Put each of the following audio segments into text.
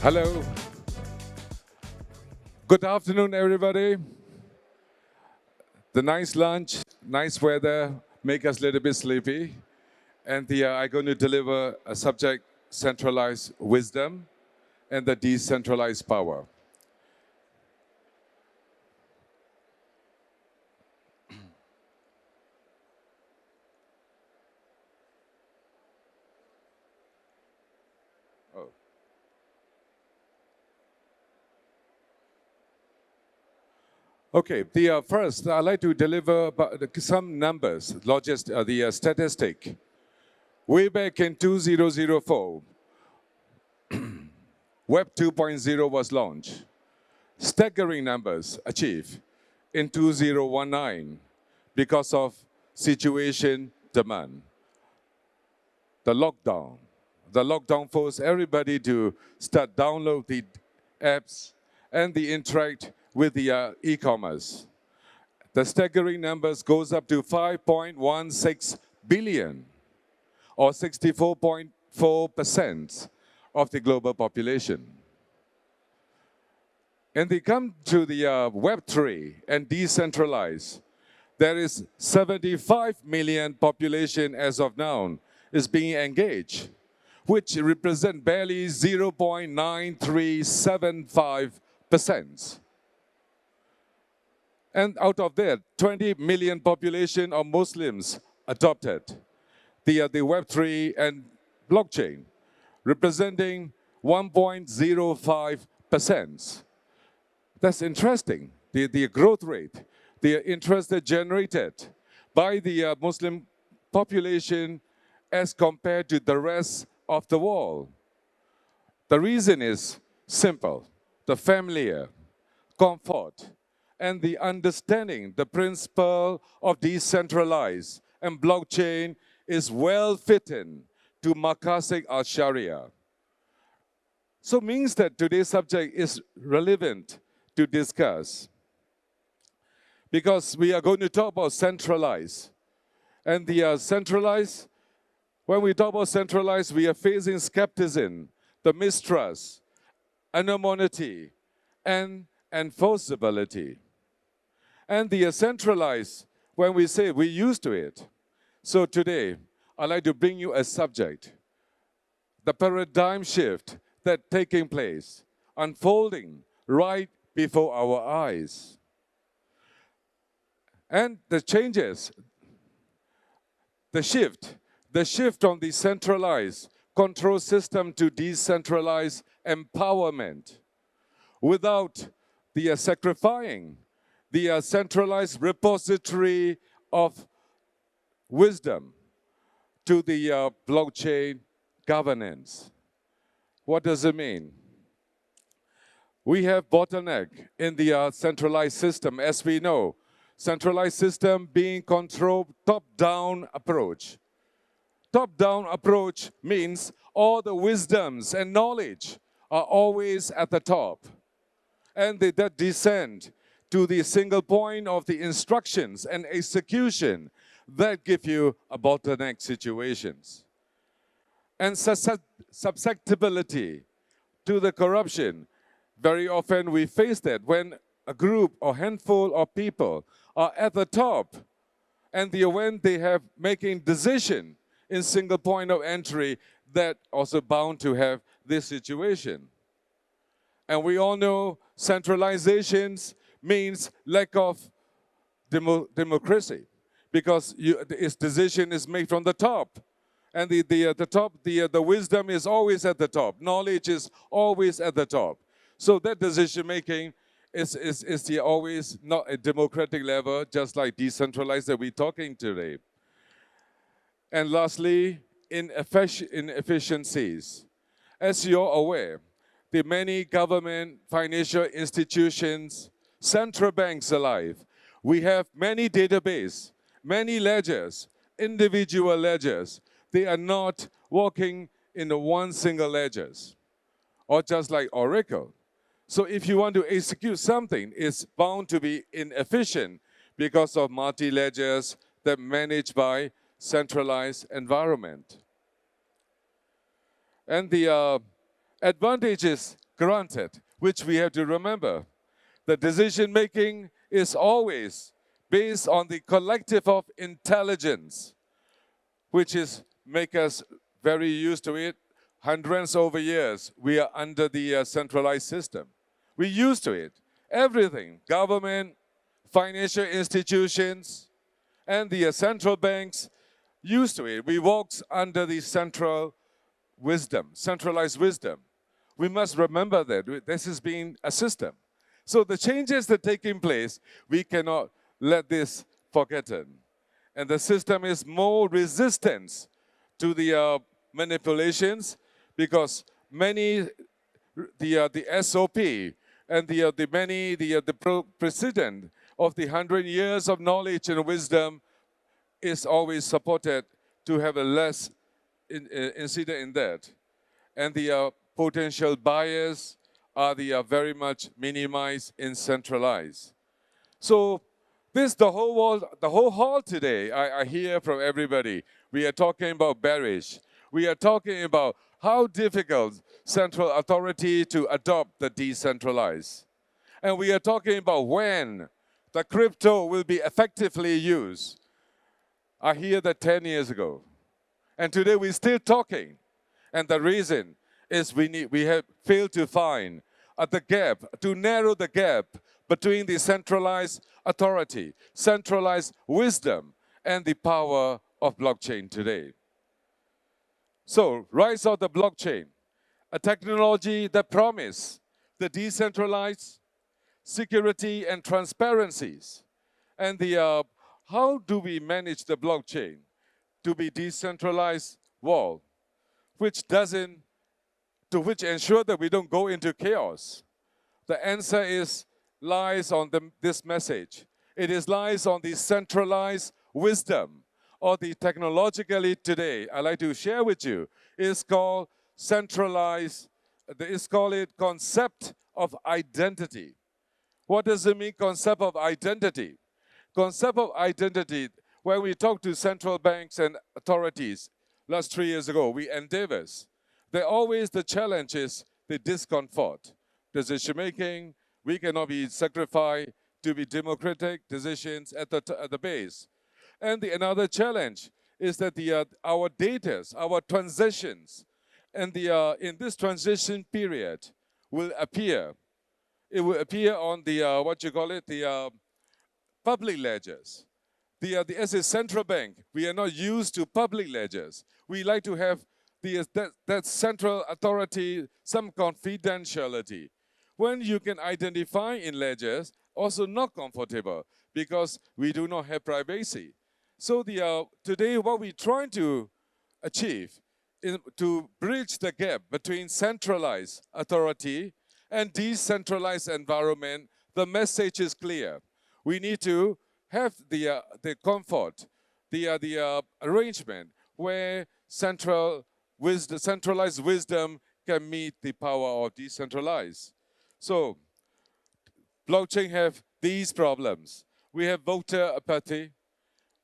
Hello. Good afternoon, everybody. The nice lunch, nice weather, make us a little bit sleepy. And I'm going to deliver a subject, centralized wisdom and the decentralized power. Oh. Okay, first, I'd like to deliver some numbers, the statistic. Way back in 2004, Web 2.0 was launched. Staggering numbers achieved in 2019 because of situation demand. The lockdown. The lockdown forced everybody to start download the apps and the interact with the e-commerce. The staggering numbers goes up to 5.16 billion, or 64.4% of the global population. And they come to the Web3 and decentralized. There is 75 million population as of now is being engaged, which represent barely 0.9375%. And out of that, 20 million population of Muslims adopted the Web3 and blockchain, representing 1.05%. That's interesting, the growth rate, the interest that generated by the Muslim population as compared to the rest of the world. The reason is simple, the familiar, comfort, and the understanding, the principle of decentralized and blockchain is well fitting to Maqasid al-Sharia. So means that today's subject is relevant to discuss, because we are going to talk about centralized. And the centralized, when we talk about centralized, we are facing skepticism, the mistrust, anonymity, and enforceability. And the centralized, when we say we're used to it. So today, I'd like to bring you a subject, the paradigm shift that's taking place, unfolding right before our eyes. And the changes, the shift from the centralized control system to decentralized empowerment without the sacrificing the centralized repository of wisdom to the blockchain governance. What does it mean? We have bottleneck in the centralized system, as we know. Centralized system being controlled top-down approach. Top-down approach means all the wisdoms and knowledge are always at the top. And that descend to the single point of the instructions and execution that give you a bottleneck situations. And susceptibility to the corruption. Very often we face that when a group or handful of people are at the top, and when they have making decision in single point of entry, that also bound to have this situation. And we all know centralizations means lack of democracy, because its decision is made from the top. And the wisdom is always at the top. Knowledge is always at the top. So that decision making is always not a democratic level, just like decentralized that we're talking today. And lastly, inefficiencies. As you're aware, the many government, financial institutions, central banks alive, we have many databases, many ledgers, individual ledgers. They are not working in the one single ledgers, or just like Oracle. So if you want to execute something, it's bound to be inefficient because of multi-ledgers that managed by centralized environment. And the advantages granted, which we have to remember. The decision making is always based on the collective of intelligence, which is make us very used to it. Hundreds over years, we are under the centralized system. We're used to it. Everything, government, financial institutions, and the central banks used to it. We walk under the central wisdom, centralized wisdom. We must remember that this has been a system. So the changes that are taking place, we cannot let this forgotten. And the system is more resistant to the manipulations because many, the SOP and the precedent of the 100 years of knowledge and wisdom is always supported to have a less incident in that. And the potential bias are very much minimized in centralized. So this, the whole hall today, I hear from everybody, we are talking about bearish. We are talking about how difficult central authority to adopt the decentralized. And we are talking about when the crypto will be effectively used. I hear that 10 years ago. And today we're still talking. And the reason is we have failed to find the gap, to narrow the gap between the centralized authority, centralized wisdom, and the power of blockchain today. So, rise of the blockchain, a technology that promises the decentralized security and transparencies. And how do we manage the blockchain to be decentralized wall, which ensure that we don't go into chaos? The answer lies on this message. It lies on the centralized wisdom, or the technologically today, I like to share with you, is called centralized, it's called it concept of identity. What does it mean, concept of identity? Concept of identity, when we talk to central banks and authorities, last 3 years ago, we endeavors, the challenge is the discomfort. Decision making, we cannot be sacrificed to be democratic decisions at the base. And another challenge is that our data, our transitions, and in this transition period will appear. It will appear on the public ledgers. As a central bank, we are not used to public ledgers. We like to have that central authority, some confidentiality. When you can identify in ledgers, also not comfortable because we do not have privacy. So today what we're trying to achieve is to bridge the gap between centralized authority and decentralized environment. The message is clear. We need to have the comfort, the arrangement where centralized wisdom can meet the power of decentralized. So blockchain have these problems. We have voter apathy.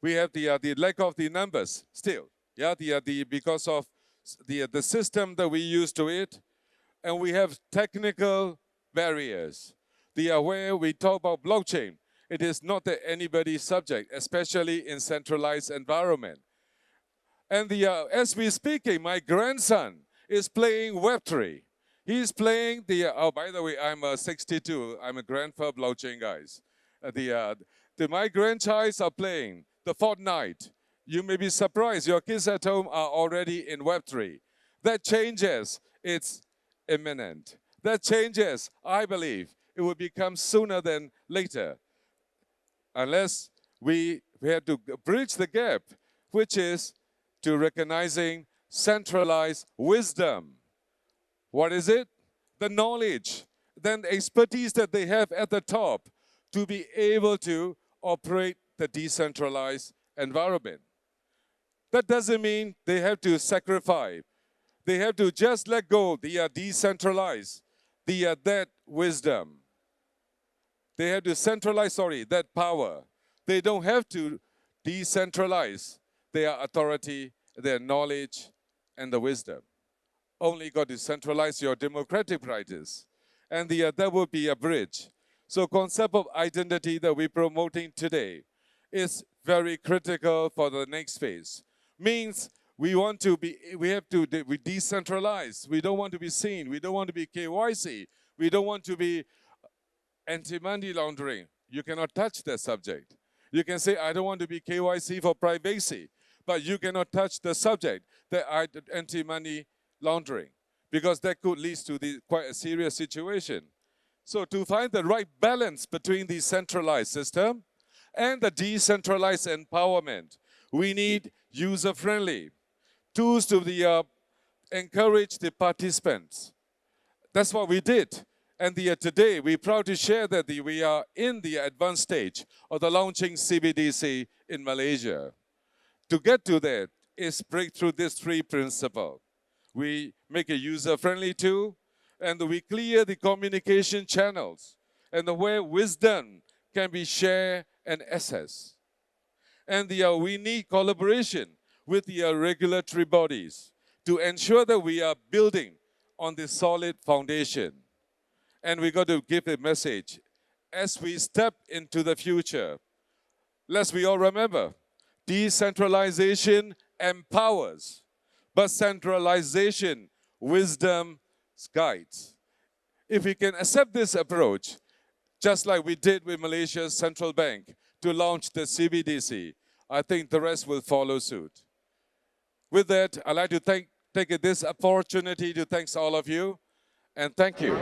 We have the lack of the numbers still. Yeah, because of the system that we use to it, and we have technical barriers. Where we talk about blockchain, it is not that anybody's subject, especially in centralized environment. And as we're speaking, my grandson is playing Web3. He's playing by the way, I'm 62. I'm a grandfather blockchain, guys. My grandchilds are playing the Fortnite. You may be surprised. Your kids at home are already in Web3. That changes. It's imminent. That changes. I believe it will become sooner than later. Unless we have to bridge the gap, which is to recognizing centralized wisdom. What is it? The knowledge, then the expertise that they have at the top to be able to operate the decentralized environment. That doesn't mean they have to sacrifice. They have to just let go the decentralized, that wisdom. They have to centralize, that power. They don't have to decentralize their authority, their knowledge, and the wisdom. Only got to centralize your democratic practice. and that would be a bridge. So concept of identity that we're promoting today is very critical for the next phase. Means we have to we decentralize. We don't want to be seen. We don't want to be KYC. We don't want to be anti-money laundering. You cannot touch that subject. You can say, I don't want to be KYC for privacy, but you cannot touch the subject, the anti-money laundering, because that could lead to quite a serious situation. So to find the right balance between the centralized system and the decentralized empowerment, we need user-friendly tools to encourage the participants. That's what we did. And today, we're proud to share that we are in the advanced stage of the launching CBDC in Malaysia. To get to that is break through these three principles. We make a user-friendly tool, and we clear the communication channels, and where wisdom can be shared and accessed. And we need collaboration with the regulatory bodies to ensure that we are building on this solid foundation. And we got to give a message. As we step into the future, lest we all remember, decentralization empowers, but centralization, wisdom guides. If we can accept this approach, just like we did with Malaysia's central bank to launch the CBDC, I think the rest will follow suit. With that, I'd like to take this opportunity to thank all of you, and thank you.